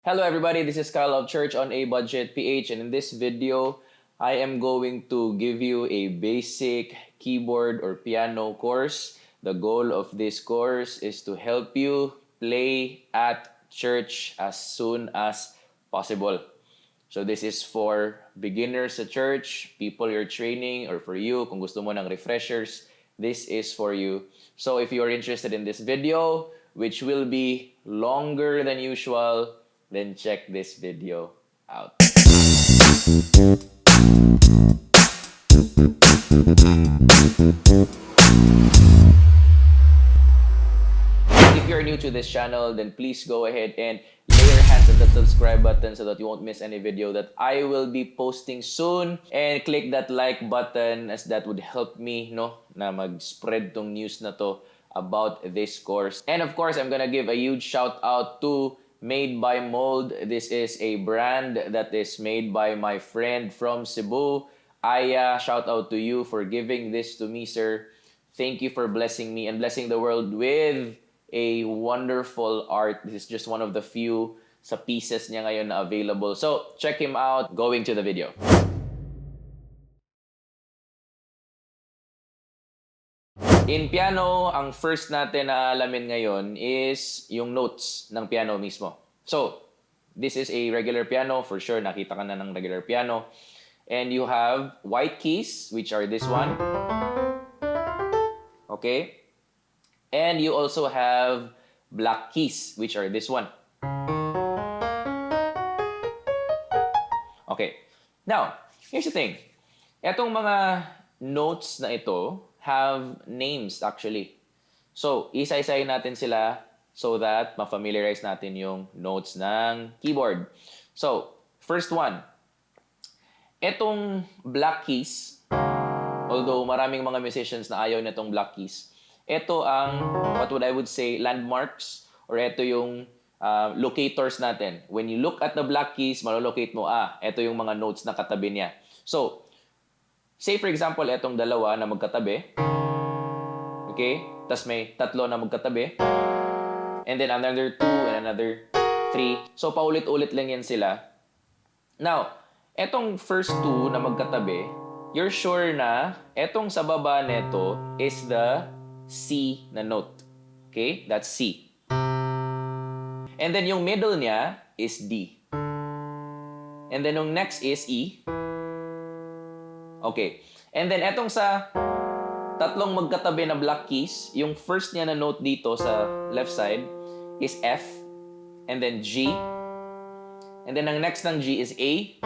Hello everybody, this is Kyle of Church on a Budget PH, and in this video, I am going to give you a basic keyboard or piano course. The goal of this course is to help you play at church as soon as possible. So this is for beginners sa church, people you're training, or for you, kung gusto mo ng refreshers, this is for you. So if you are interested in this video, which will be longer than usual, then check this video out. If you're new to this channel, then please go ahead and lay your hands on the subscribe button so that you won't miss any video that I will be posting soon. And click that like button as that would help me na mag-spread tong news na to about this course. And of course, I'm gonna give a huge shout out to Made by Mold. This is a brand that is made by my friend from Cebu. Aya, shout out to you for giving this to me, sir. Thank you for blessing me and blessing the world with a wonderful art. This is just one of the few sa pieces niya ngayon na available. So, check him out. Going to the video. In piano, ang first natin na alamin ngayon is yung notes ng piano mismo. So, this is a regular piano. For sure, nakita ka na ng regular piano. And you have white keys, which are this one. Okay? And you also have black keys, which are this one. Okay. Now, here's the thing. Etong mga notes na ito have names actually. So, isa-isahin natin sila so that ma-familiarize natin yung notes ng keyboard. So, first one. Etong black keys, although maraming mga musicians na ayaw nitong black keys, ito ang, what would I would say, landmarks, or ito yung locators natin. When you look at the black keys, malolocate mo, ito yung mga notes na katabi niya. So, say for example, etong dalawa na magkatabi. Okay? Tapos may tatlo na magkatabi. And then another 2 and another 3. So, paulit-ulit lang yan sila. Now, etong first 2 na magkatabi, you're sure na etong sa baba neto is the C na note. Okay? That's C. And then yung middle niya is D. And then yung next is E. Okay. And then etong sa tatlong magkatabi na black keys, yung first niya na note dito sa left side is F. And then G. And then ang next ng G is A.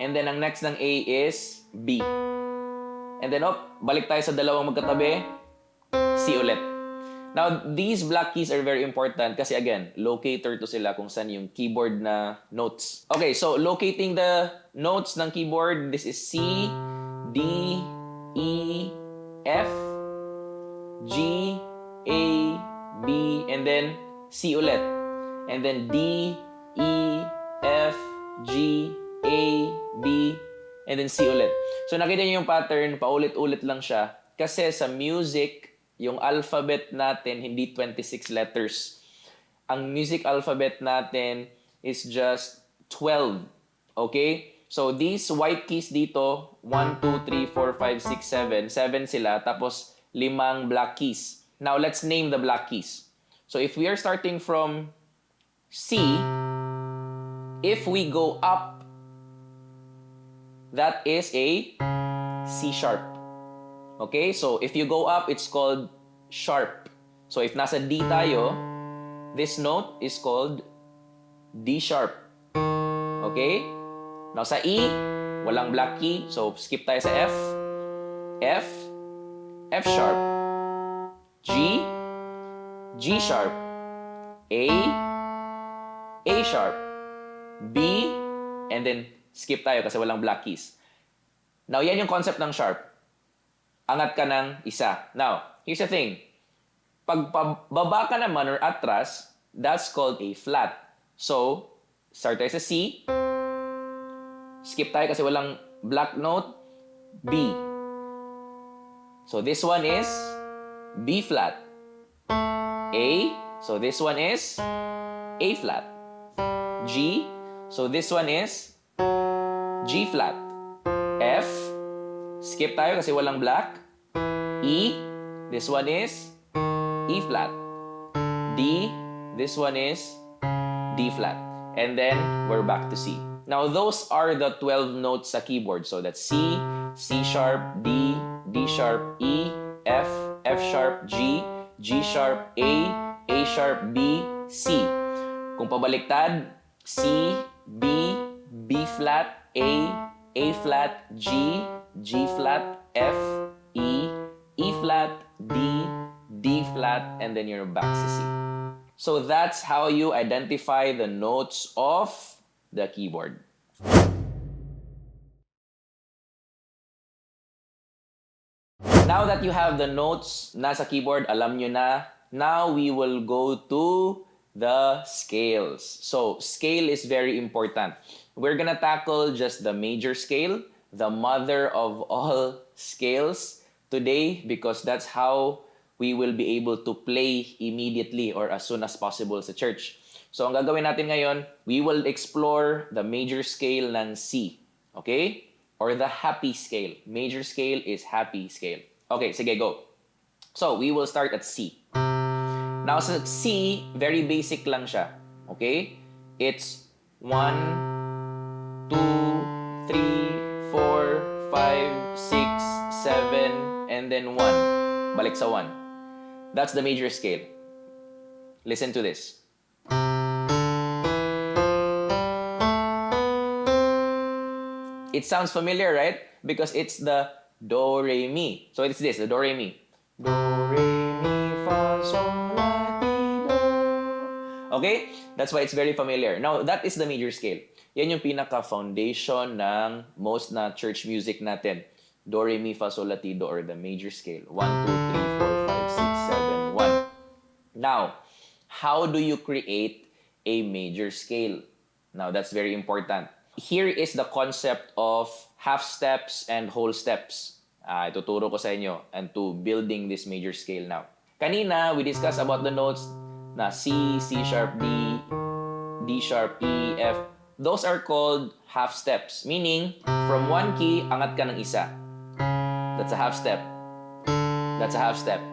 And then ang next ng A is B. And then, balik tayo sa dalawang magkatabi. C ulit. Now, these black keys are very important kasi again, locator to sila kung saan yung keyboard na notes. Okay, so locating the notes ng keyboard, this is C, D, E, F, G, A, B, and then C ulit. And then D, E, F, G, A, B, and then C ulit. So nakita niyo yung pattern, paulit-ulit lang siya. Kasi sa music, yung alphabet natin, hindi 26 letters. Ang music alphabet natin is just 12. Okay? So these white keys dito, 1, 2, 3, 4, 5, 6, 7. 7 sila, tapos 5 black keys. Now let's name the black keys. So if we are starting from C, if we go up, that is a C sharp. Okay? So, if you go up, it's called sharp. So, if nasa D tayo, this note is called D sharp. Okay? Now, sa E, walang black key. So, skip tayo sa F. F, F sharp. G, G sharp. A, A sharp. B, and then skip tayo kasi walang black keys. Now, yan yung concept ng sharp. Angat ka ng isa. Now, here's the thing. Pag pababa ka naman or atras, that's called a flat. So, start tayo sa C. Skip tayo kasi walang black note. B. So, this one is B flat. A. So, this one is A flat. G. So this one is G flat. F. Skip tayo kasi walang black. E. This one is E flat. D. This one is D flat. And then we're back to C. Now those are the 12 notes sa keyboard. So that's C, C sharp, D, D sharp, E, F, F sharp, G, G sharp, A sharp, B, C. Kung pabaliktad, C, B, B flat, A flat, G, G flat, F, E flat, D flat, and then you're back to C. So that's how you identify the notes of the keyboard. Now that you have the notes nasa keyboard, alam nyo na, now we will go to the scales. So, scale is very important. We're gonna tackle just the major scale, the mother of all scales today, because that's how we will be able to play immediately or as soon as possible sa church. So, ang gagawin natin ngayon, we will explore the major scale ng C. Okay? Or the happy scale. Major scale is happy scale. Okay, sige, go. So, we will start at C. Now, sa C, very basic lang siya. Okay? It's 1, 2, 3, 4, 5, 6, 7, and then 1. Balik sa 1. That's the major scale. Listen to this. It sounds familiar, right? Because it's the do, re, mi. So it's this, the do, re, mi. Do, re, mi, fa, sol, la, ti, do. Okay? That's why it's very familiar. Now, that is the major scale. Yan yung pinaka-foundation ng most na church music natin. Do, re, mi, fa, sol, la, ti, do, or the major scale. 1, 2, 3, 4, 5, 6, 7, 1. Now, how do you create a major scale? Now, that's very important. Here is the concept of half steps and whole steps. Ituturo ko sa inyo and to building this major scale now. Kanina, we discussed about the notes na C, C sharp, D, D sharp, E, F. Those are called half steps. Meaning, from one key, angat ka ng isa. That's a half step. That's a half step.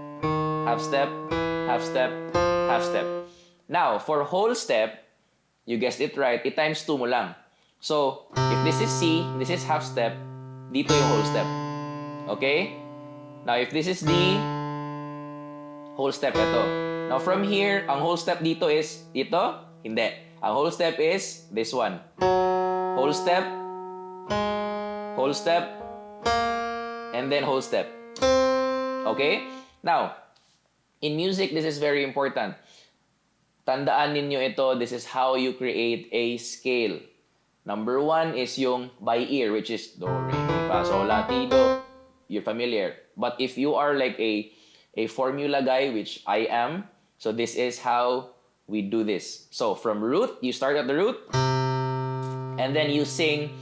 Half step, half step, half step. Now, for whole step, you guessed it right, i-times 2 mo lang. So, if this is C, this is half step, dito yung whole step. Okay? Now, if this is D, whole step ito. Now, from here, ang whole step dito is ito? Hindi. Ang whole step is this one. Whole step, and then whole step. Okay? Now, in music, this is very important. Tandaan ninyo ito, this is how you create a scale. Number 1 is yung by ear, which is do, re, mi, fa, sol, la, ti, do. You're familiar. But if you are like a formula guy, which I am, so this is how we do this. So from root, you start at the root, and then you sing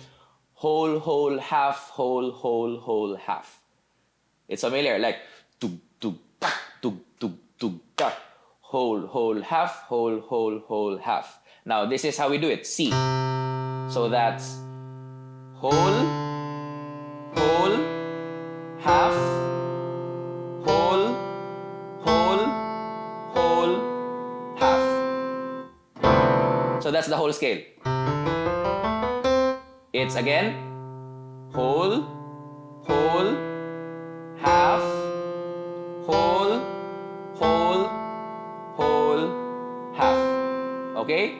whole, half, whole, half. It's familiar, like tug, tug, tak, tug, tug, tug, tak. Whole, half, whole, half. Now, this is how we do it. C. So that's whole, half, whole, half. So that's the whole scale. It's again whole, half, whole, half. Okay?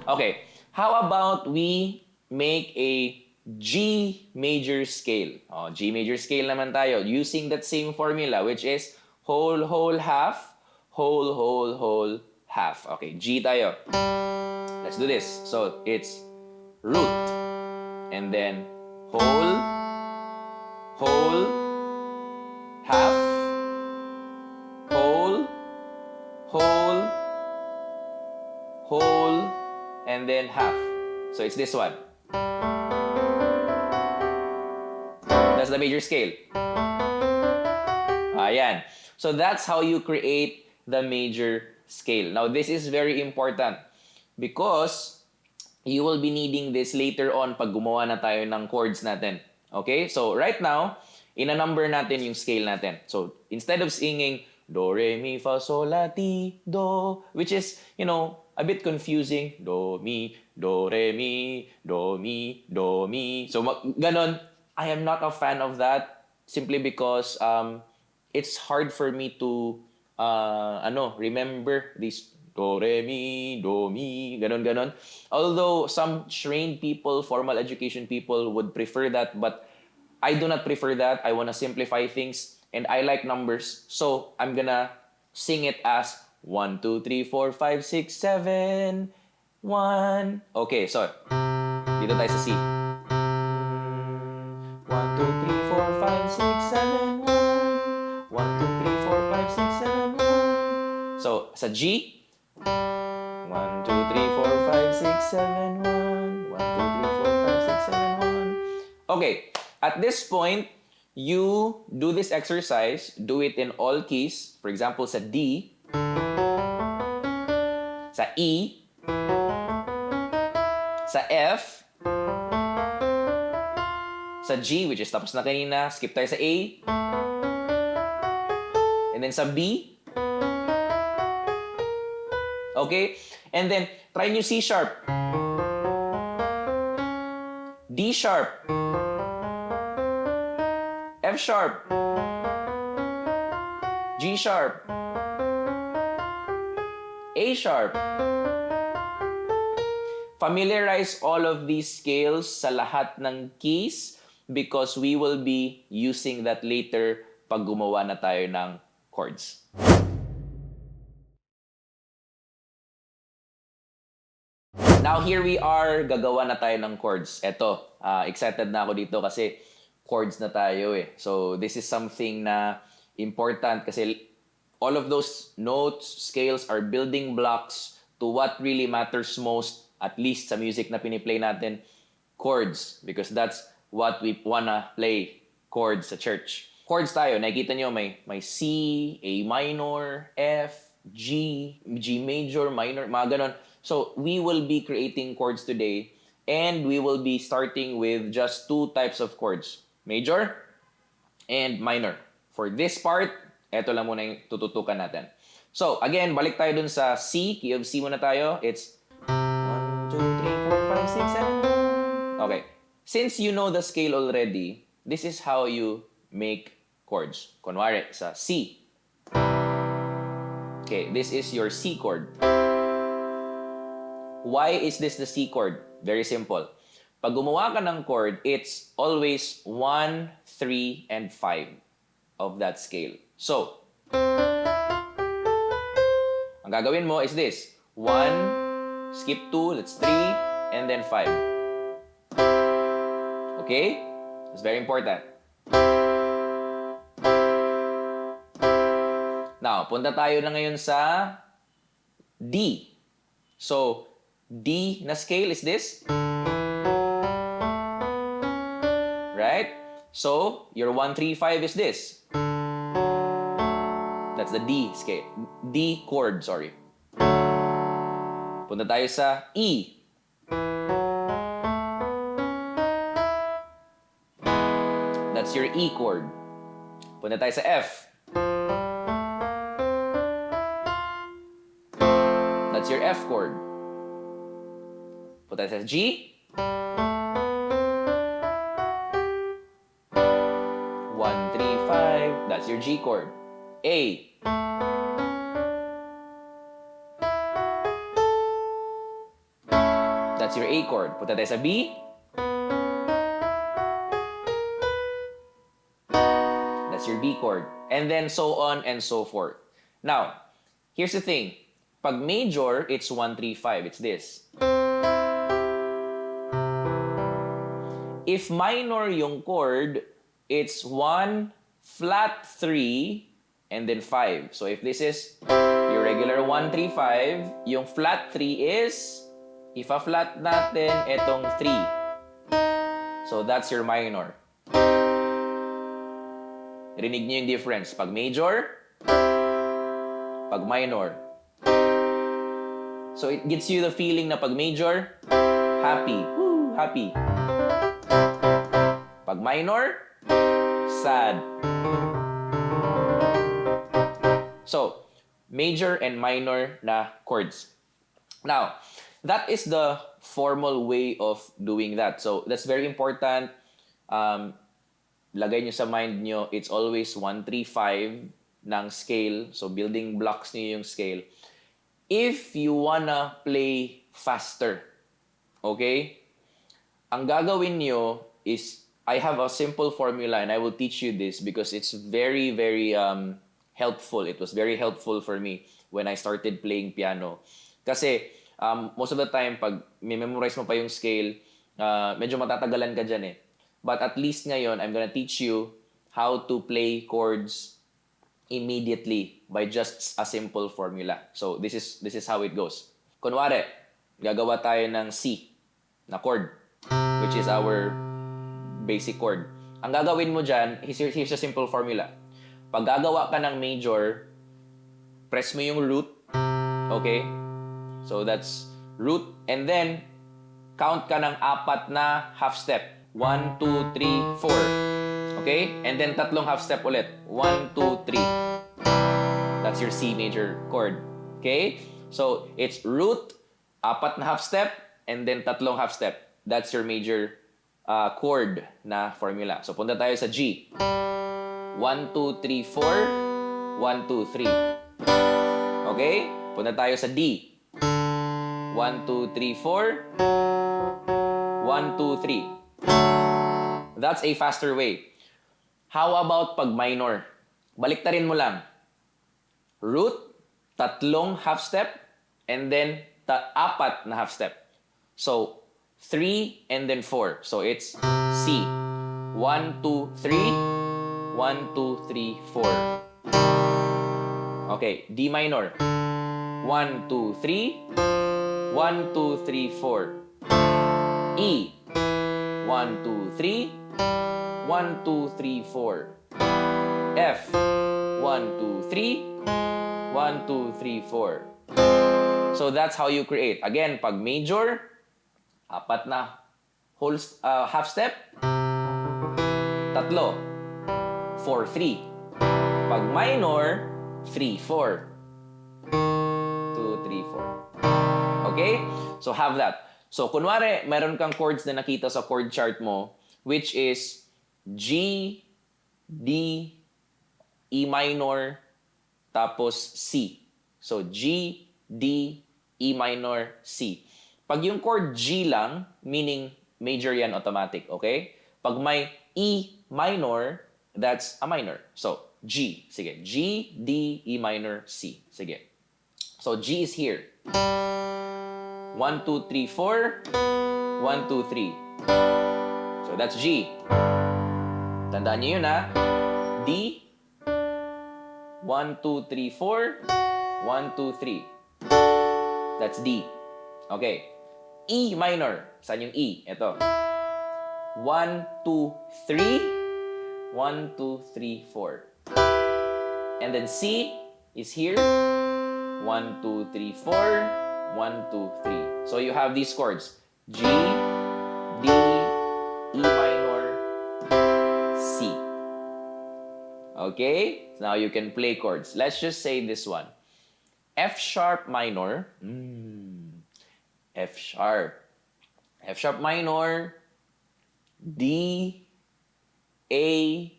Okay. How about we make a G major scale? G major scale naman tayo using that same formula, which is whole, half, whole, half. Okay, G tayo. Let's do this. So, it's root, and then whole, half, whole, and then half. So it's this one. That's the major scale. Ayan. So that's how you create the major scale. Now this is very important. because you will be needing this later on pag gumawa na tayo ng chords natin. Okay? So, right now, ina-number natin yung scale natin. So, instead of singing do, re, mi, fa, sol, la, ti, do, which is, a bit confusing. Do, mi, do, re, mi, do, mi, do, mi. So, ganon. I am not a fan of that simply because it's hard for me to remember these do, re, mi, do, mi, ganon, ganon. Although some trained people, formal education people would prefer that, but I do not prefer that. I want to simplify things and I like numbers. So I'm gonna sing it as 1, 2, 3, 4, 5, 6, 7, 1. Okay, so dito tayo sa C. 1, 2, 3, 4, 5, 6, 7, 1. 1, 2, 3, 4, 5, 6, 7, 1. So sa G, 1, 2, 3, 4, 5, 6, 7, 1. 1, 2, 3, 4, 5, 6, 7, 1. Okay, at this point, you do this exercise, do it in all keys. For example, sa D, sa E, sa F, sa G, which is tapos na kanina, skip tayo sa A, and then sa B, okay? And then, try nyo C sharp, D sharp, F sharp, G sharp, A sharp. Familiarize all of these scales sa lahat ng keys because we will be using that later pag gumawa na tayo ng chords. Now, here we are, gagawa na tayo ng chords. Eto, excited na ako dito kasi chords na tayo eh. So, this is something na important kasi all of those notes, scales are building blocks to what really matters most, at least sa music na piniplay natin, chords. Because that's what we wanna play, chords sa church. Chords tayo, nakikita nyo may C, A minor, F, G, G major, minor, mga ganon. So, we will be creating chords today and we will be starting with just two types of chords, major and minor. For this part, eto lang muna yung tututukan natin. So, again, balik tayo dun sa C, key of C muna tayo. It's 1, 2, 3, 4, 5, 6, 7. Okay. Since you know the scale already, this is how you make chords. Kunwari, sa C. Okay, this is your C chord. Why is this the C chord? Very simple. Pag gumawa ka ng chord, it's always 1, 3, and 5 of that scale. So, ang gagawin mo is this. 1, skip 2, that's 3, and then 5. Okay? That's very important. Now, punta tayo na ngayon sa D. So, D na scale is this. Right? So, your 1, 3, 5 is this. That's the D scale. D chord, sorry. Punta tayo sa E. That's your E chord. Punta tayo sa F. That's your F chord. Punta tayo sa G. 1, 3, 5. That's your G chord. A. That's your A chord. Punta tayo sa B. That's your B chord. And then so on and so forth. Now, here's the thing. Pag major, it's 1, 3, 5. It's this. If minor yung chord, it's 1, flat 3, and then 5. So if this is your regular 1, 3, 5, yung flat 3 is, if a flat natin, etong 3. So that's your minor. Rinig niyo yung difference. Pag major, pag minor. So it gives you the feeling na pag major, happy. Woo, happy. Pag minor, sad. So, major and minor na chords. Now, that is the formal way of doing that. So, that's very important. Lagay nyo sa mind nyo, it's always 1, 3, 5 ng scale. So, building blocks nyo yung scale. If you wanna play faster, okay? Ang gagawin nyo is, I have a simple formula and I will teach you this because it's very, very helpful. It was very helpful for me when I started playing piano. Kasi most of the time, pag memorize mo pa yung scale, medyo matatagalan ka dyan eh. But at least ngayon, I'm gonna teach you how to play chords immediately by just a simple formula. So this is how it goes. Kunwari, gagawa tayo ng C na chord, which is our basic chord. Ang gagawin mo dyan, here's a simple formula. Pag gagawa ka ng major, press mo yung root, okay? So that's root, and then count ka ng 4 na half step. 1, 2, 3, 4. Okay? And then tatlong half step ulit. 1, 2, 3. That's your C major chord. Okay? So it's root, 4 na half step, and then tatlong half step. That's your major chord na formula. So punta tayo sa G. 1, 2, 3, 4. 1, 2, 3. Okay? Punta tayo sa D. 1, 2, 3, 4. 1, 2, 3. That's a faster way. How about pag minor? Baliktarin mo lang. Root, tatlong half step, and then 4 na half step. So, 3 and then 4. So, it's C. 1, 2, 3. 1, 2, 3, 4. Okay, D minor. 1, 2, 3. 1, 2, 3, 4. E. 1, 2, 3. 1, 2, 3, 4. F. 1, 2, 3. 1, 2, 3, 4. So that's how you create. Again, pag major, 4 na whole half step. 3. 4, 3. Pag minor, 3, 4. 2, 3, 4. Okay? So have that. So kunwari, meron kang chords na nakita sa chord chart mo, which is G, D, E minor, tapos C. So G, D, E minor, C. Pag yung chord G lang, meaning major yan automatic, okay? Pag may E minor, that's a minor. So G, sige. G, D, E minor, C. Sige. So G is here. 1, 2, 3, 4. 1, 2, 3. So that's G. Tandaan niyo yun ha. D. 1, 2, 3, 4. 1, 2, 3. That's D. Okay. E minor. Saan yung E? Ito. 1, 2, 3. 1, 2, 3, 4. And then C is here. 1, 2, 3, 4. 1, 2, 3. So you have these chords. G, D, E minor, C. Okay? So now you can play chords. Let's just say this one. F sharp minor. F sharp. F sharp minor. D, A,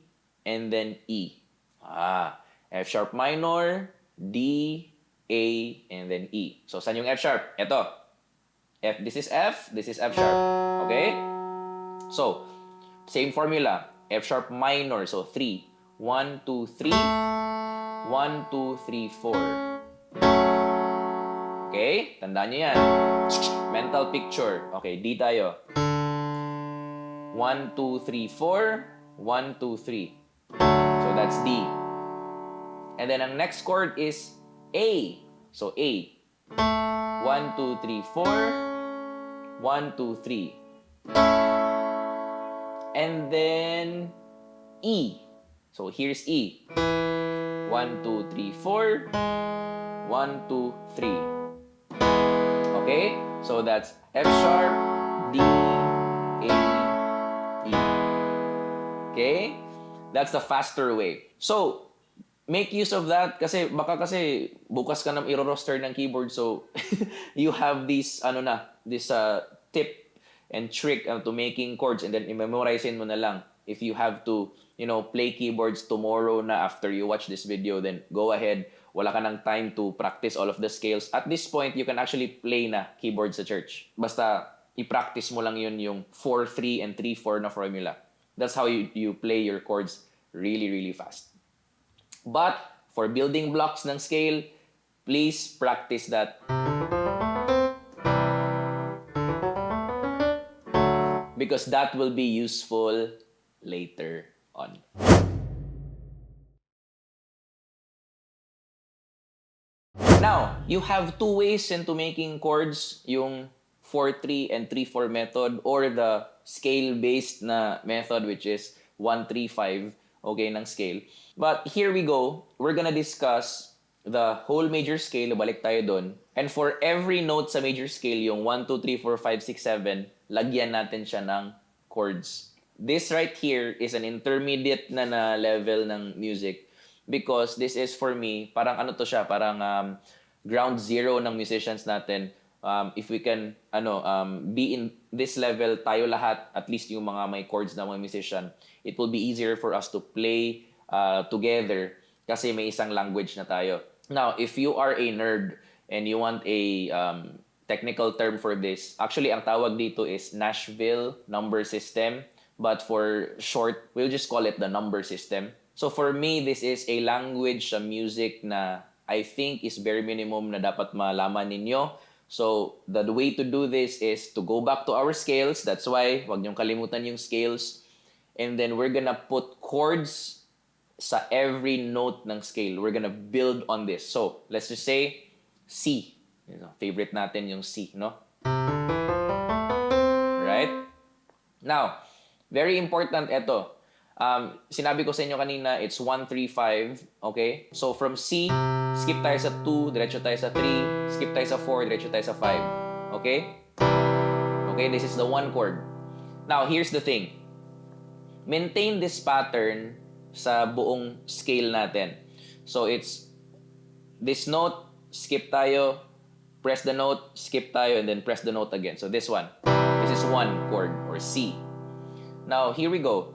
and then E. F sharp minor, D, A, and then E. So, saan yung F sharp? Ito. This is F sharp. Okay? So, same formula. F sharp minor. So, 3. 1, 2, 3. 1, 2, 3, 4. Okay? Tandaan nyo yan. Mental picture. Okay, D tayo. 1, 2, 3, 4. 1, 2, 3. So, that's D. And then, ang next chord is A. So, A. 1, 2, 3, 4. 1, 2, 3. And then, E. So, here's E. 1, 2, 3, 4. 1, 2, 3. Okay? So that's F sharp, D, A, E. Okay? That's the faster way. So, make use of that kasi baka kasi bukas ka na i-roster ng keyboard, so you have this tip and trick to making chords, and then i-memorizein mo na lang. If you have to play keyboards tomorrow na after you watch this video, then go ahead. Wala ka ng time to practice all of the scales. At this point, you can actually play na keyboard sa church. Basta i-practice mo lang yun yung 4-3 and 3-4 na formula. That's how you play your chords really, really fast. But for building blocks ng scale, please practice that. Because that will be useful later on. Now, you have two ways into making chords, yung 4-3 and 3-4 method, or the scale-based na method, which is 1-3-5, okay, ng scale. But here we go. We're gonna discuss the whole major scale, balik tayo dun. And for every note sa major scale, yung 1, 2, 3, 4, 5, 6, 7, lagyan natin siya ng chords. This right here is an intermediate na level ng music because this is for me, parang ano to siya, parang ground zero ng musicians natin. If we can be in this level, tayo lahat, at least yung mga may chords na mga musician, it will be easier for us to play together kasi may isang language na tayo. Now, if you are a nerd and you want a technical term for this, actually ang tawag dito is Nashville number system, but for short, we'll just call it the number system. So for me, this is a language sa music na I think is very minimum na dapat malaman ninyo. So the way to do this is to go back to our scales. That's why wag niyong kalimutan yung scales. And then we're gonna put chords sa every note ng scale. We're gonna build on this. So let's just say C. Favorite natin yung C, no? Right? Now, very important ito. Sinabi ko sa inyo kanina, it's 1, 3, 5. Okay? So from C, skip tayo sa 2, diretso tayo sa 3, skip tayo sa 4, diretso tayo sa 5. Okay? Okay, this is the one chord. Now, here's the thing. Maintain this pattern sa buong scale natin. So it's this note, skip tayo, press the note, skip tayo, and then press the note again. So this one. This is one chord, or C. Now, here we go.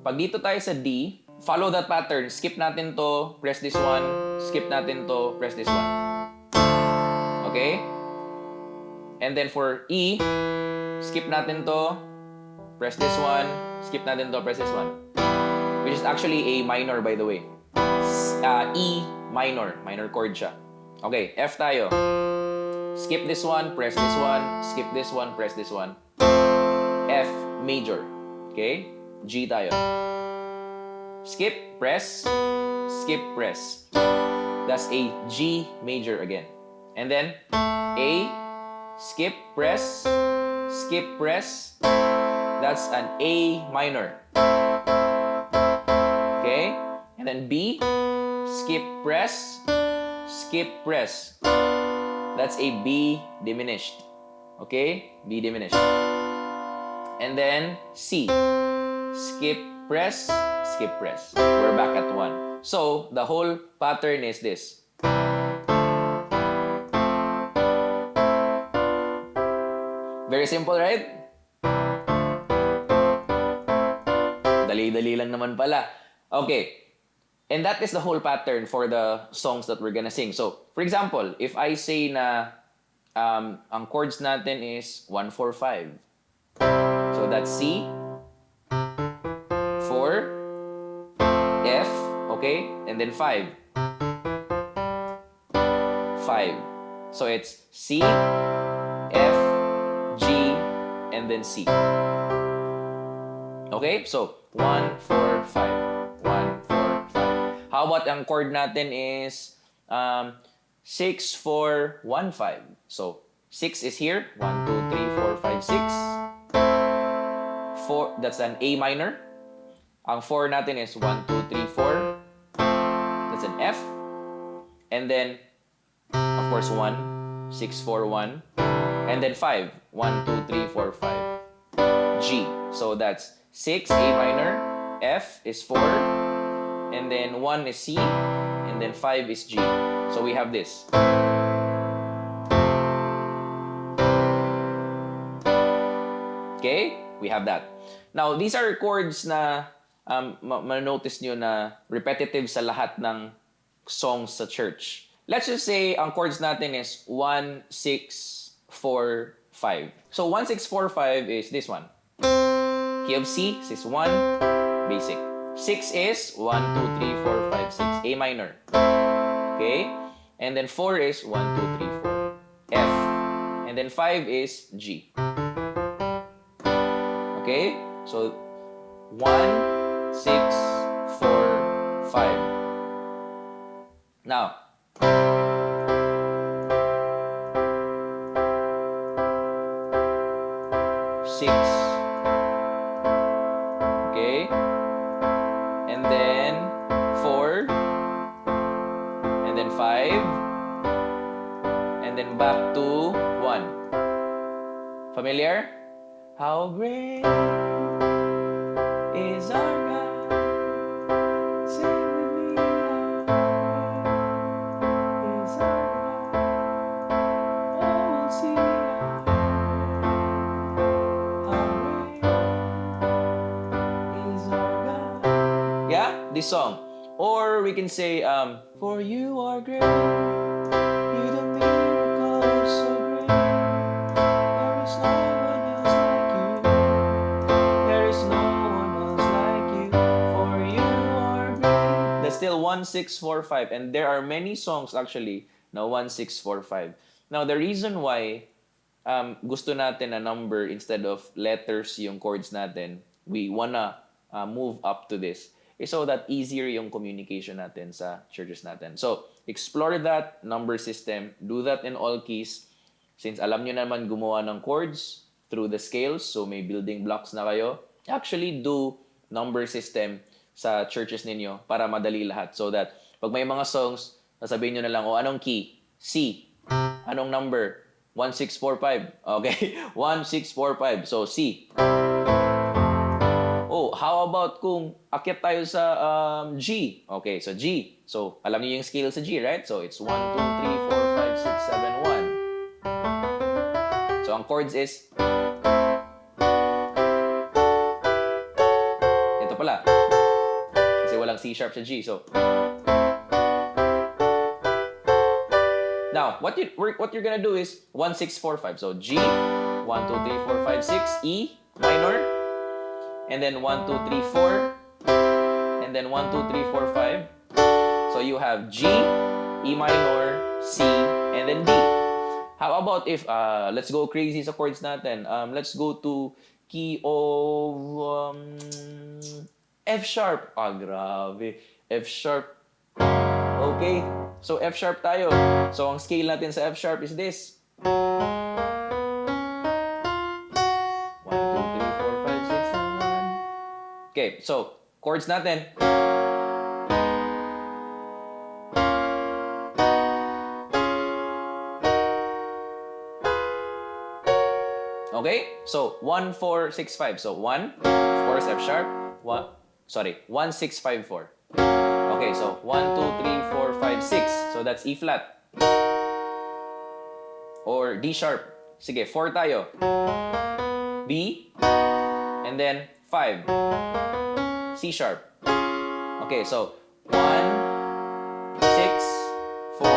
Pag dito tayo sa D, follow that pattern. Skip natin to, press this one, skip natin to, press this one. Okay? And then for E, skip natin to, press this one, skip natin to, press this one. Which is actually A minor, by the way. E minor. Minor chord siya. Okay, F tayo. Skip this one, press this one, skip this one, press this one. F major. Okay? G tayo. Skip, press, skip, press. That's a G major again. And then A, skip, press, skip, press. That's an A minor. Okay? And then B, skip, press, skip, press. That's a B diminished. Okay? B diminished. And then C, skip, press, skip, press. We're back at 1. So, the whole pattern is this. Very simple, right? Dali-dali lang naman pala. Okay. And that is the whole pattern for the songs that we're gonna sing. So, for example, if I say na ang chords natin is 1, 4, 5. So, that's C, 4, F, okay? And then 5. 5. So, it's C, F, G, and then C. Okay? So, 1, 4, 5. 1, 4, 5. How about ang chord natin is 6, 4, 1, 5. So, 6 is here. 1, 2, 3, 4, 5, 6. 4, that's an A minor. Ang 4 natin is 1, 2, 3, 4. That's an F. And then, of course, 1, 6, 4, 1. And then 5. 1, 2, 3, 4, 5. G. So that's 6, A minor, F is 4, and then 1 is C, and then 5 is G. So we have this. Okay? We have that. Now, these are chords na ma-notice nyo na repetitive sa lahat ng songs sa church. Let's just say ang chords natin is 1, 6, 4, 5. So 1, 6, 4, 5 is this one. Key of C is 1, basic. 6 is 1, 2, 3, 4, 5, 6, A minor. Okay? And then 4 is 1, 2, 3, 4, F. And then 5 is G. Okay? So 1, 6, 4, 5. Now, six. Okay? And then 4. And then 5. And then back to 1. Familiar? How great is our God? Sing with me, how great is our God? Oh, we'll see how great is our God. Yeah, this song. Or we can say, for you are great, you do miracles so great. There is no one else like you. There is no one else like you. For you are great. That's still 1, 6, 4, 5. And there are many songs actually na 1, 6, 4, 5. Now, the reason why gusto natin na number instead of letters yung chords natin, we wanna move up to this, is so that easier yung communication natin sa churches natin. So, explore that number system. Do that in all keys. Since alam nyo naman gumawa ng chords through the scales, so may building blocks na kayo, actually do number system sa churches ninyo para madali lahat. So that pag may mga songs, sasabihin nyo na lang, anong key? C. Anong number? 1, 6, 4, 5. Okay? 1, 6, 4, 5. So, C. Oh, how about kung akyat tayo sa G? Okay, so G. So, alam niyo yung scale sa G, right? So, it's 1, 2, 3, 4, 5, 6, 7, 1. So, ang chords is ito pala. Kasi walang C sharp sa G. So, now, what you're gonna do is 1, 6, 4, 5. So, G, 1, 2, 3, 4, 5, 6, E minor, and then 1, 2, 3, 4, and then 1, 2, 3, 4, 5. So you have G, E minor, C, and then D. How about if, let's go crazy sa chords natin. Let's go to key of F sharp. Grabe. F sharp. Okay. So F sharp tayo. So ang scale natin sa F sharp is this. 1, 2, 3, 4, 5, 6, 7. Okay, so chords natin. Okay? So 1, 4, 6, 5. So 1, of course F sharp. 1, 6, 5, 4. Okay, so 1, 2, 3, 4, 5, 6. So that's E flat. Or D sharp. Sige, 4 tayo. B. And then 5. C sharp. Okay, so 1, 6, 4, 5.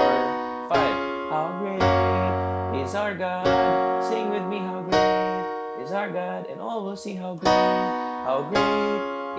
How great is our God? Sing with me, how great is our God? And all will see how great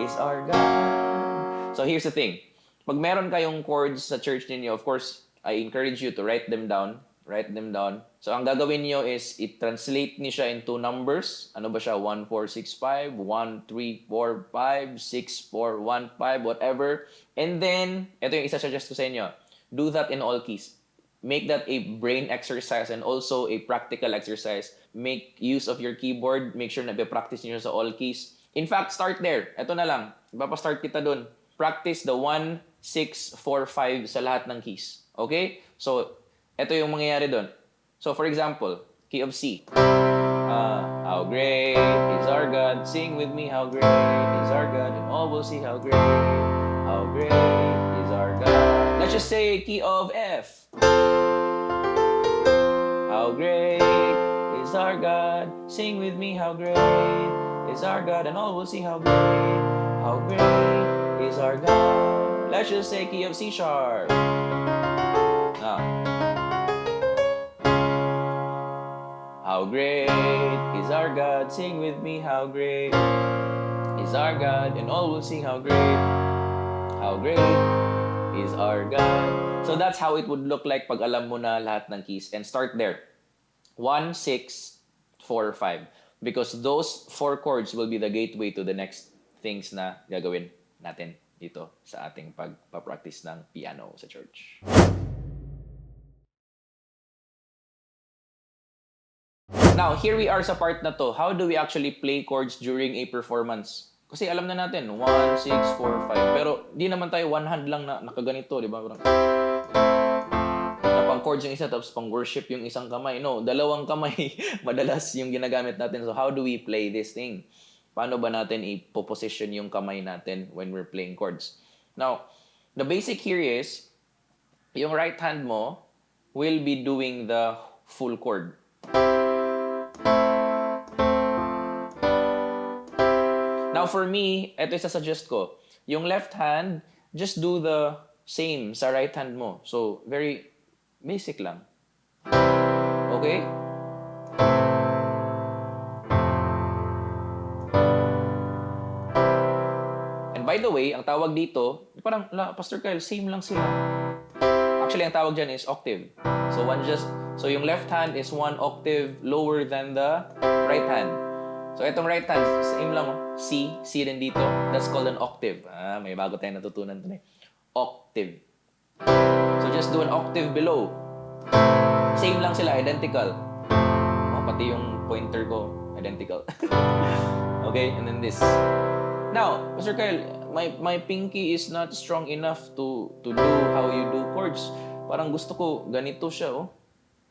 is our God. So here's the thing. Pag meron kayong chords sa church ninyo, of course, I encourage you to write them down. Write them down. So ang gagawin niyo is i-translate niyo siya into numbers. Ano ba siya? 1, 4, 6, 5, 1, 3, 4, 5, 6, 4, 1, 5, whatever. And then, ito yung isa-suggest ko sa inyo. Do that in all keys. Make that a brain exercise and also a practical exercise. Make use of your keyboard. Make sure na be-practice niyo sa all keys. In fact, start there. Ito na lang. Ipapa-start kita dun. Practice the 1, 6, 4, 5 sa lahat ng keys. Okay? So, ito yung mangyayari dun. So, for example, Key of C. How great is our God. Sing with me, how great is our God. And all will see how great is our God. Let's just say key of F. How great is our God. Sing with me, how great is our God. And all will see how great is our God. Let's just say key of C sharp. Now, how great is our God. Sing with me, how great is our God. And all will sing how great is our God. So that's how it would look like pag alam mo na lahat ng keys. And start there. 1, 6, 4, 5. Because those 4 chords will be the gateway to the next things na gagawin natin dito sa ating pagpapractice ng piano sa church. Now, here we are sa part na to. How do we actually play chords during a performance? Kasi alam na natin, 1, 6, 4, 5. Pero di naman tayo one hand lang na nakaganito, di ba? Na pang chords yung isa, tapos pang worship yung isang kamay. No, dalawang kamay madalas yung ginagamit natin. So how do we play this thing? Paano ba natin i-position yung kamay natin when we're playing chords? Now, the basic here is, yung right hand mo will be doing the full chord. Now for me, ito yung suggest ko. Yung left hand, just do the same sa right hand mo. So, very basic lang. Okay? And by the way, ang tawag dito, parang, Pastor Kyle, same lang sila. Actually, ang tawag dyan is octave. So yung left hand is 1 octave lower than the right hand. So itong right hand, same lang. C din dito. That's called an octave. May bago tayong natutunan today. Octave. So just do an octave below. Same lang sila, identical. Pati yung pointer ko, identical. Okay, and then this. Now, Pastor Kyle, my pinky is not strong enough to do how you do chords. Parang gusto ko, ganito siya, oh.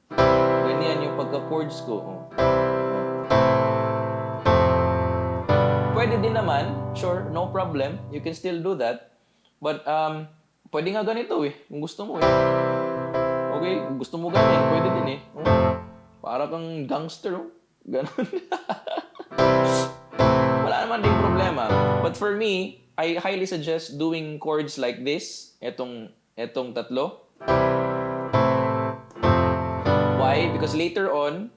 Ganyan yung pagka-chords ko, oh. Pwede din naman, sure, no problem. You can still do that. But, pwede nga ganito, eh. Kung gusto mo, eh. Okay, gusto mo ganyan, pwede din, eh. Oh. Para kang gangster, oh. Ganon. Wala naman ding problema. But for me, I highly suggest doing chords like this. Etong tatlo. Why? Because later on,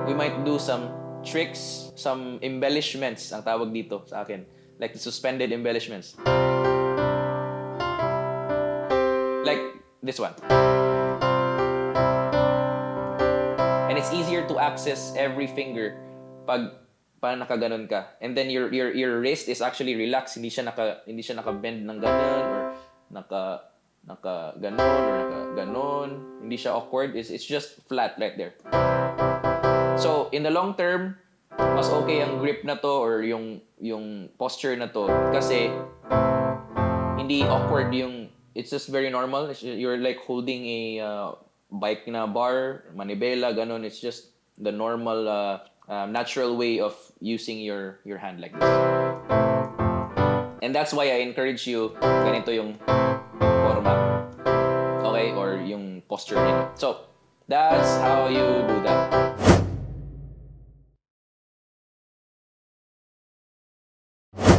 we might do some tricks, some embellishments, ang tawag dito sa akin. Like the suspended embellishments. Like this one. And it's easier to access every finger pag nakaganon ka. And then your wrist is actually relaxed, hindi siya naka-bend ng ganun or naka ganon or naka ganon. Hindi siya awkward. It's just flat right there. So, in the long term, mas okay ang grip na to or yung posture na to kasi hindi awkward it's just very normal. You're like holding a bike na bar, manibela, ganon. It's just the normal natural way of using your hand like this. And that's why I encourage you, ganito yung forma. Okay? Or yung posture nito. So, that's how you do that.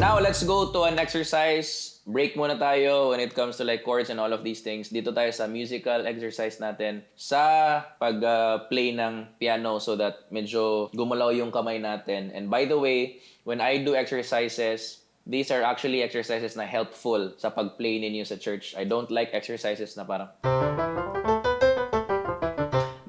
Now, let's go to an exercise. Break muna tayo when it comes to like chords and all of these things. Dito tayo sa musical exercise natin sa pag-play ng piano so that medyo gumalaw yung kamay natin. And by the way, when I do exercises, these are actually exercises na helpful sa pag-play ninyo sa church. I don't like exercises na parang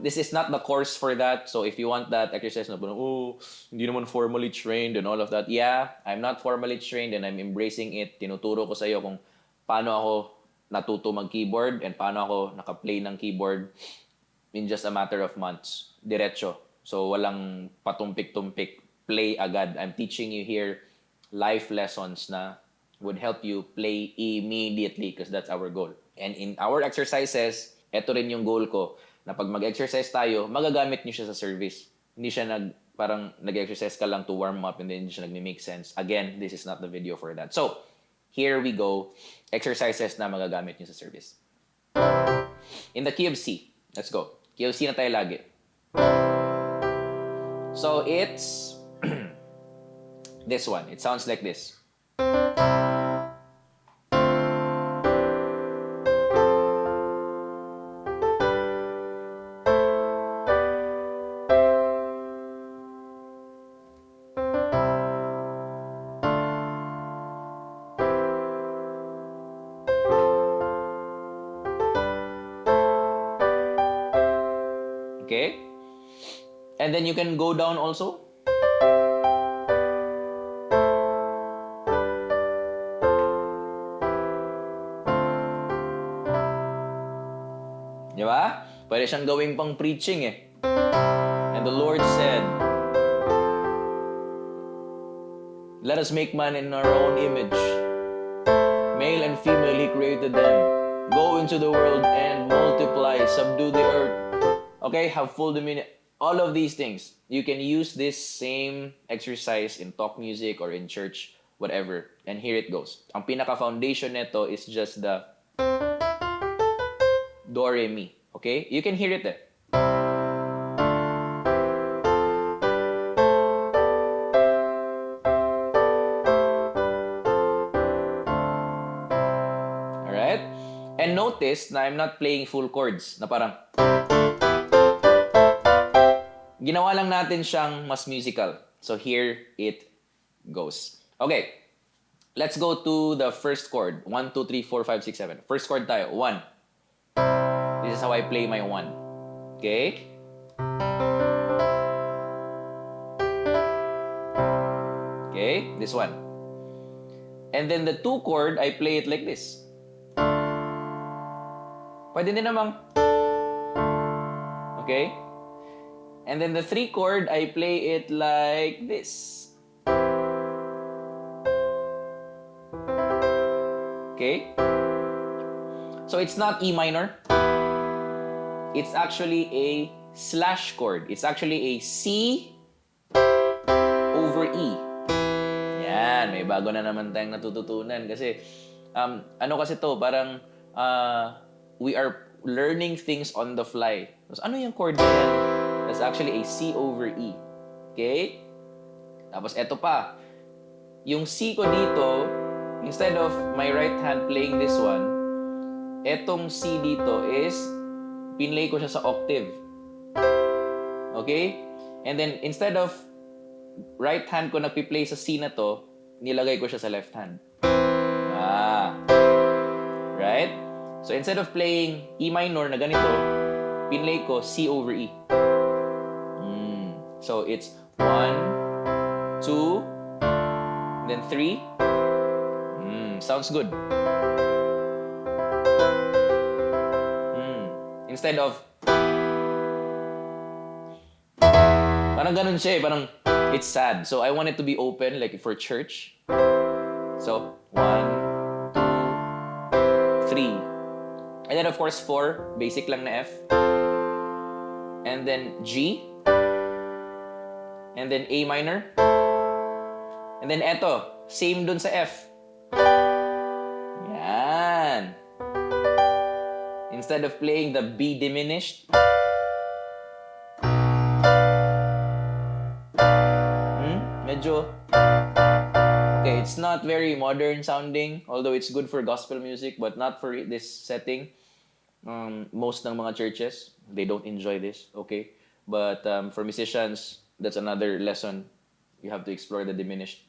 this is not the course for that. So if you want that exercise na parang, hindi naman formally trained and all of that. Yeah, I'm not formally trained and I'm embracing it. Tinuturo ko sa iyo kung paano ako natuto mag-keyboard and paano ako naka-play ng keyboard in just a matter of months. Diretso. So walang patumpik-tumpik. Play agad. I'm teaching you here life lessons na would help you play immediately because that's our goal. And in our exercises, eto rin yung goal ko. na pag mag-exercise tayo, magagamit nyo siya sa service. Hindi siya parang nag-exercise ka lang to warm up and then hindi siya nag-make sense. Again, this is not the video for that. So, here we go. Exercises na magagamit nyo sa service. In the key of C. Let's go. Key of C na tayo lagi. So, it's this one. It sounds like this. Okay? And then you can go down also. Di ba? Pwede siyang gawing pang preaching eh. And the Lord said, let us make man in our own image. Male and female, He created them. Go into the world and multiply, subdue the earth. Okay, have full dominion. All of these things, you can use this same exercise in talk music or in church, whatever. And here it goes. Ang pinaka-foundation nito is just the Do, Re, Mi. Okay? You can hear it eh. Alright? And notice na I'm not playing full chords. Na parang ginawa lang natin siyang mas musical. So here it goes. Okay. Let's go to the first chord. 1, 2, 3, 4, 5, 6, 7. First chord tayo. 1. This is how I play my 1. Okay? Okay? This one. And then the 2 chord, I play it like this. Pwede din namang. Okay? And then the 3 chord, I play it like this. Okay? So it's not E minor. It's actually a slash chord. It's actually a C over E. Yan, may bago na naman tayong natututunan. Kasi, ano kasi to, parang we are learning things on the fly. Tapos, ano yung chord na yan? That's actually a C over E. Okay? Tapos, eto pa. Yung C ko dito, instead of my right hand playing this one, etong C dito is, pinlay ko siya sa octave. Okay? And then, instead of right hand ko nagpi-play sa C na to, nilagay ko siya sa left hand. Right? So, instead of playing E minor na ganito, pinlay ko C over E. So, it's 1, 2, then 3. Sounds good. Instead of parang ganun siya eh. Parang it's sad. So, I want it to be open like for church. So, 1, 2, 3. And then of course, 4. Basic lang na F. And then G. And then A minor. And then eto, same dun sa F. Yan. Instead of playing the B diminished, medyo, okay, it's not very modern sounding, although it's good for gospel music, but not for this setting. Most ng mga churches, they don't enjoy this, okay? But for musicians, that's another lesson. You have to explore the diminished.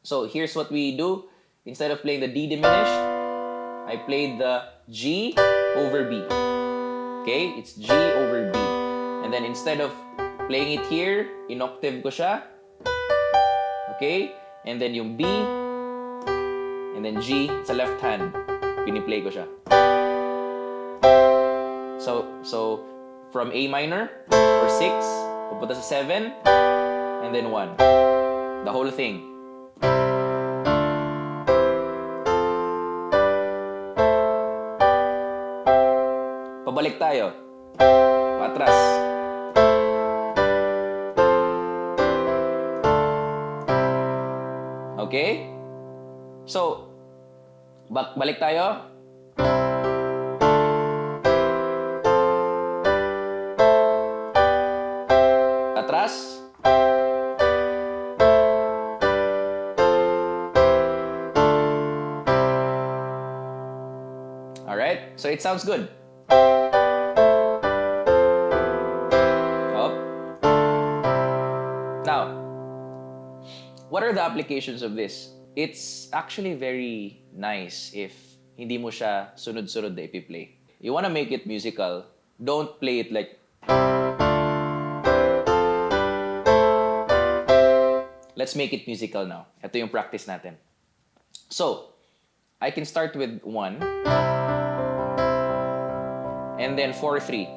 So here's what we do. Instead of playing the D diminished, I played the G over B. Okay? It's G over B. And then instead of playing it here, in octave ko siya. Okay? And then yung B, and then G sa left hand. Piniplay ko siya. So from A minor, or 6, pupunta sa 7, and then 1. The whole thing. Pabalik tayo. Patras. Okay? So, balik tayo. Atras. Alright? So it sounds good. Up. Now, what are the applications of this? It's actually very nice if hindi mo siya sunod-sunod na ipi-play. You wanna make it musical, don't play it like... Let's make it musical now. Ito yung practice natin. So, I can start with 1 and then 4-3.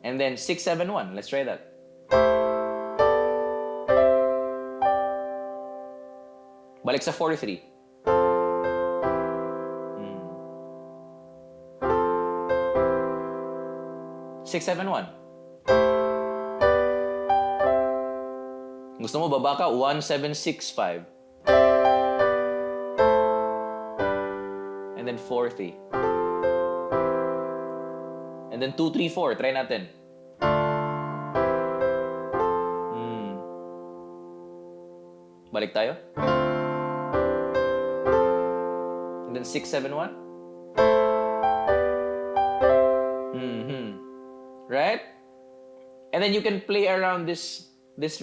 And then 6-7-1. Let's try that. Balik sa 4-3. 6-7-1. Gusto mo baba ka? 1-7-6-5. And then 4-3. And then 2-3-4. Try natin. Balik tayo. And then 6-7-1. Right? And then you can play around this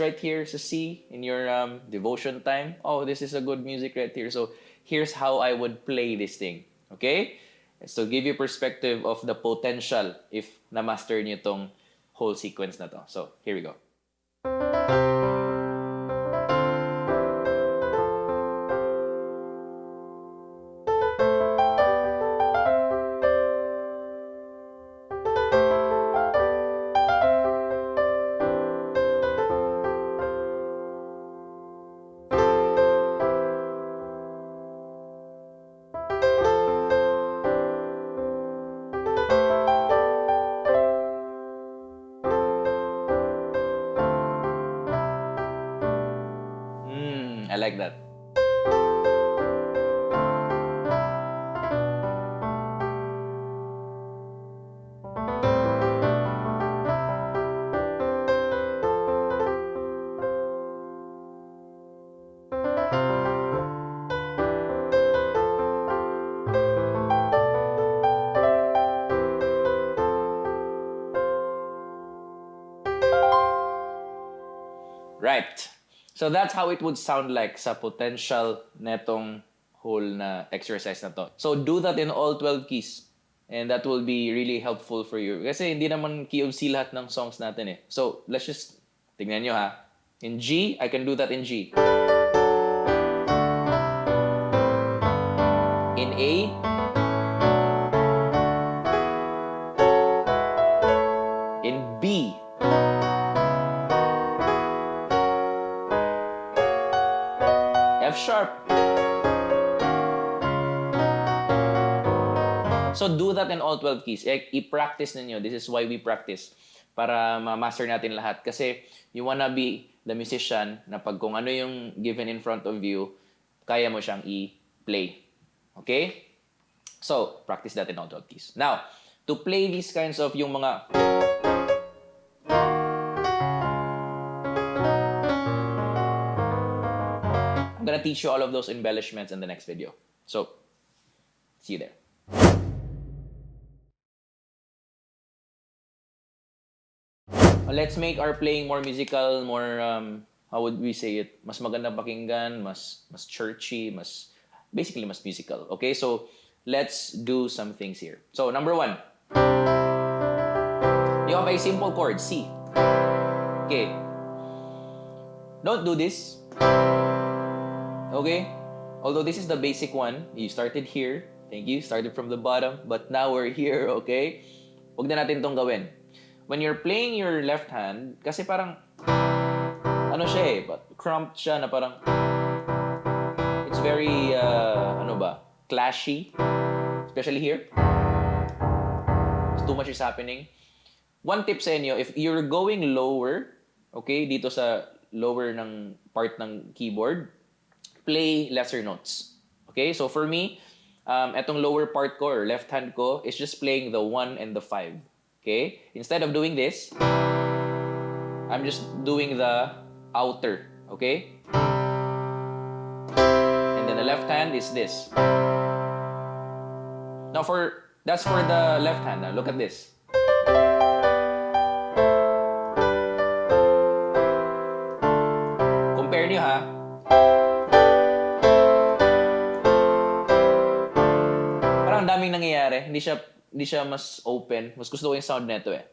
right here sa C in your devotion time. Oh, this is a good music right here. So here's how I would play this thing. Okay? So give you perspective of the potential if na-master niyo tong whole sequence na to. So here we go. I like that. Right. So that's how it would sound like sa potential netong whole na exercise na to. So do that in all 12 keys. And that will be really helpful for you. Kasi hindi naman key of C lahat ng songs natin eh. So let's just, tingnan nyo ha. In G, I can do that in G. In A, in B, F sharp. So do that in all 12 keys. I-practice ninyo. This is why we practice. Para ma-master natin lahat. Kasi you wanna be the musician na pag kung ano yung given in front of you, kaya mo siyang i-play. Okay? So, practice that in all 12 keys. Now, to play these kinds of yung mga... I'm gonna teach you all of those embellishments in the next video. So, see you there. Let's make our playing more musical, more, how would we say it? Mas magandang pakinggan, mas churchy, basically mas musical. Okay, so let's do some things here. So, number 1. You have a simple chord, C. Okay. Don't do this. Okay? Although this is the basic one, you started here. Thank you. Started from the bottom. But now we're here, okay? Huwag na natin itong gawin. When you're playing your left hand, kasi parang, ano siya eh, cramped siya na parang, it's very, clashy. Especially here. Too much is happening. One tip sa inyo, if you're going lower, okay, dito sa lower ng part ng keyboard, play lesser notes. Okay, so for me, etong lower part ko or left hand ko is just playing the 1 and the 5. Okay, instead of doing this, I'm just doing the outer. Okay, and then the left hand is this. Now that's for the left hand. Now look at this. Compare niyo ha. Parang daming nangyayari. Hindi siya mas open. Mas gusto ko yung sound nito eh.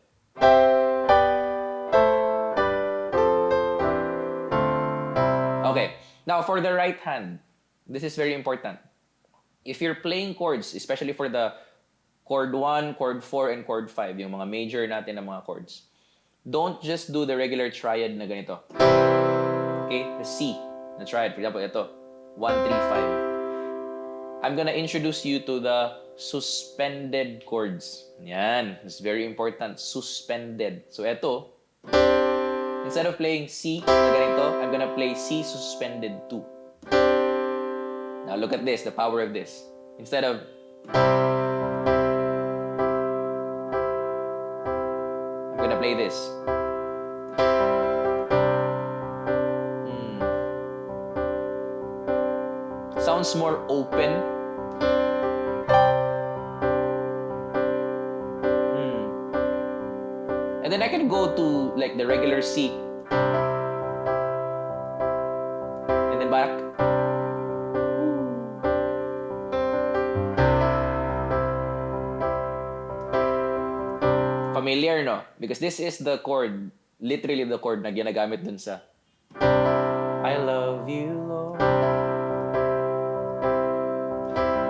Okay. Now for the right hand, this is very important. If you're playing chords, especially for the chord 1, chord 4, and chord 5, yung mga major natin na mga chords, don't just do the regular triad na ganito. Okay? The C na triad. For example, ito. 1, 3, 5. I'm gonna introduce you to the suspended chords. Yan. It's very important. Suspended. So, ito. Instead of playing C na ganito, I'm gonna play C suspended 2. Now look at this, the power of this. Instead of I'm gonna play this. Sounds more open. And then I can go to like the regular C. And then back. Familiar, no? Because this is the chord, literally the chord na ginagamit dun sa I love you, Lord.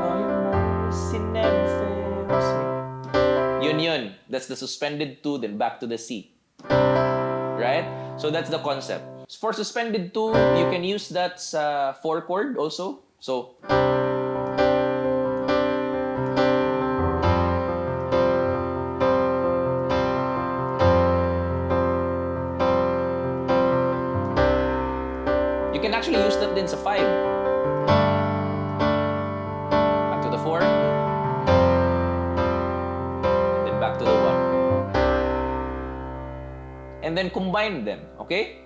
All your mercy never fails me. Yun. That's the suspended 2, then back to the C. Right? So that's the concept. For suspended 2, you can use that sa 4 chord also. So, you can actually use that din sa 5. Back to the 4. And then back to the 1. And then combine them, okay?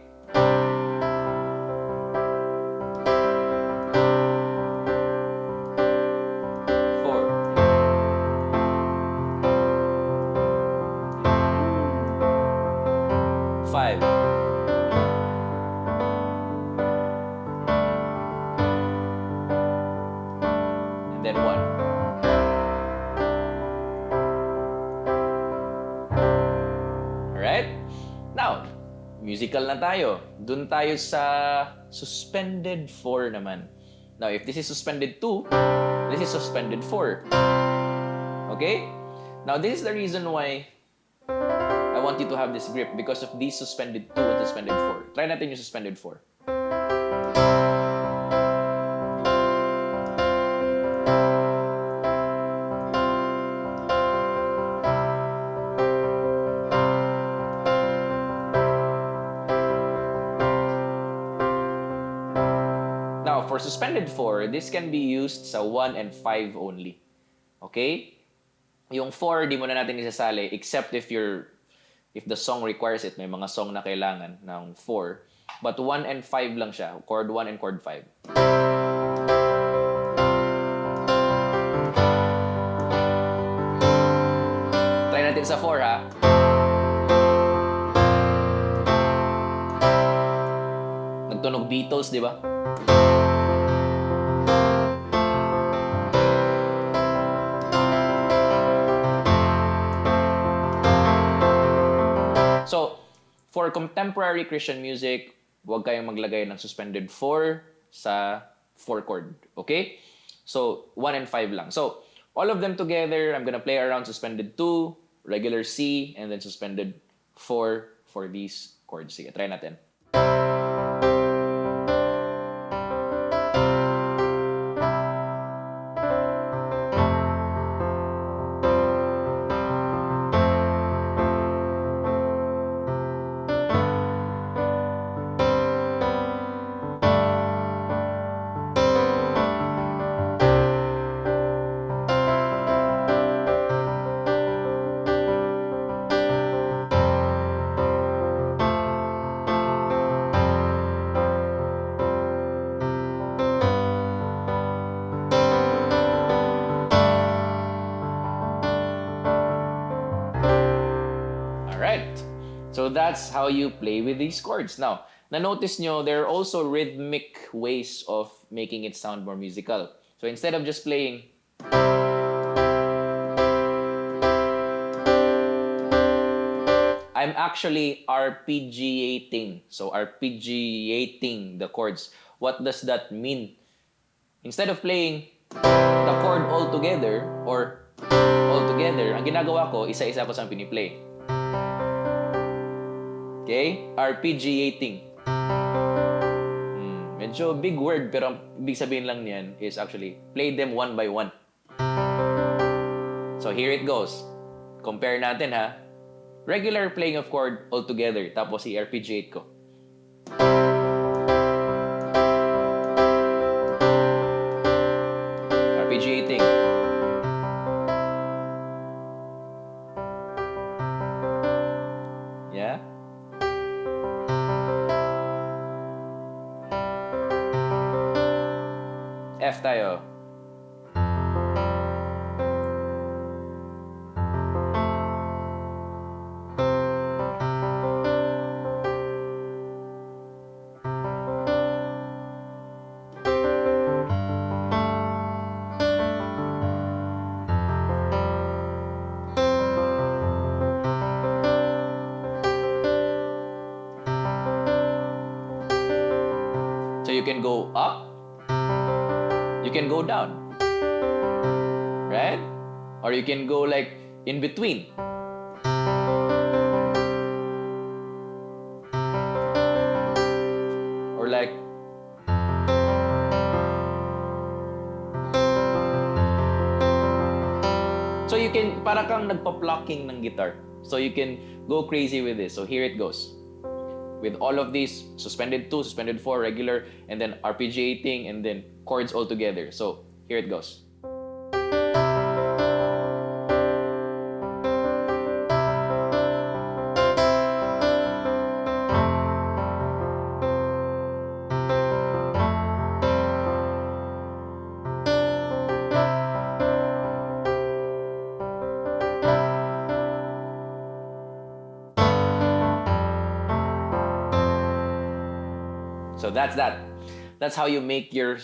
5. And then 1. Alright? Now, musical na tayo. Dun tayo sa suspended 4 naman. Now, if this is suspended 2, this is suspended 4. Okay? Now, this is the reason why I want you to have this grip because of these suspended 2 and suspended 4. Try natin yung suspended 4. Now, for suspended 4, this can be used sa 1 and 5 only. Okay? Yung 4, di mo na natin isasali except if the song requires it. May mga song na kailangan ng 4. But 1 and 5 lang siya. Chord 1 and chord 5. Try natin sa 4 ha. Nagtunog Beatles, di ba? So, for contemporary Christian music, huwag kayong maglagay ng suspended 4 sa 4 chord. Okay? So, 1 and 5 lang. So, all of them together, I'm gonna play around suspended 2, regular C, and then suspended 4 for these chords. Sige, try natin. Right. So that's how you play with these chords. Now, na-notice nyo, there are also rhythmic ways of making it sound more musical. So instead of just playing, I'm actually arpeggiating. So arpeggiating the chords. What does that mean? Instead of playing the chord all together or all together, ang ginagawa ko, isa-isa ko sa piniplay. Okay? Arpeggiating. Medyo big word, pero ang ibig sabihin lang niyan is actually play them one by one. So here it goes. Compare natin ha. Regular playing of chord all together, tapos i-arpeggiate ko. Arpeggiating. Yeah? F tayo. So you can go up, you can go down, right? Or you can go like in between. Or like so you can, para kang nagpa-plucking ng guitar. So you can go crazy with this. So here it goes. With all of these, suspended 2, suspended 4, regular, and then arpeggiating, and then chords all together. So here it goes. So that's that. That's how you make your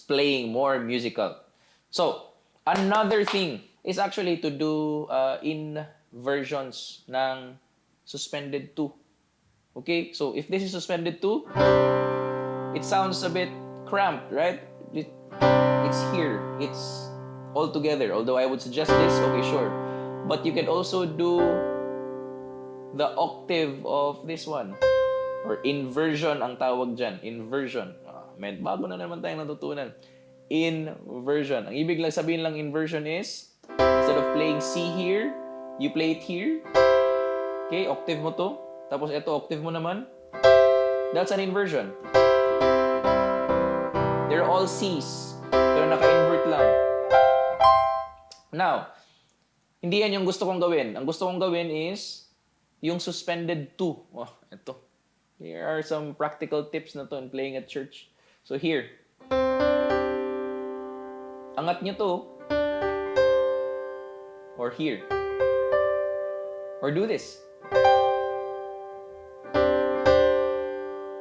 playing more musical. So another thing is actually to do inversions ng suspended 2. Okay? So if this is suspended 2, it sounds a bit cramped, right? It's here. It's all together. Although I would suggest this, okay, sure. But you can also do the octave of this one. Or inversion ang tawag dyan. Inversion. Bago na naman tayong natutunan. Inversion. Ang ibig lang sabihin lang inversion is, instead of playing C here, you play it here. Okay, octave mo to. Tapos ito, octave mo naman. That's an inversion. They're all C's. Pero naka-invert lang. Now, hindi yan yung gusto kong gawin. Ang gusto kong gawin is yung suspended 2. Oh, ito. Here are some practical tips na to in playing at church. So here, angat nyo to, or here, or do this.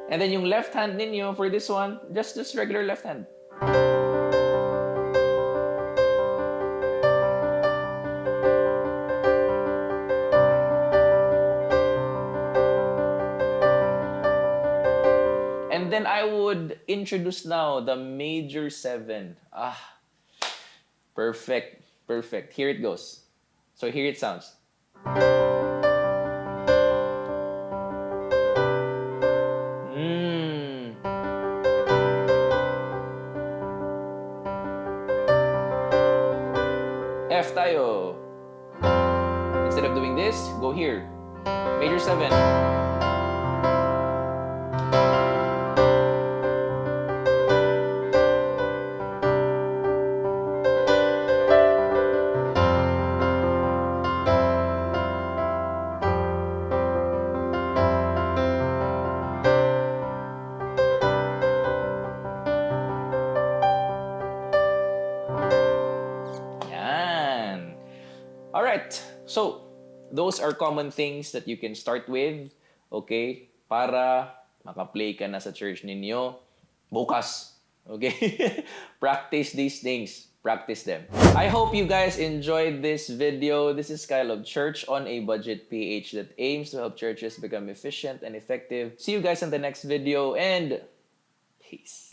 And then yung left hand ninyo for this one, just regular left hand. And then I would introduce now the major 7. Perfect. Perfect. Here it goes. So here it sounds. F tayo. Instead of doing this, go here. Major 7. Alright, so those are common things that you can start with, okay? Para maka-play ka na sa church ninyo bukas. Okay? Practice these things. Practice them. I hope you guys enjoyed this video. This is Kyle of Church on a Budget PH that aims to help churches become efficient and effective. See you guys in the next video and peace.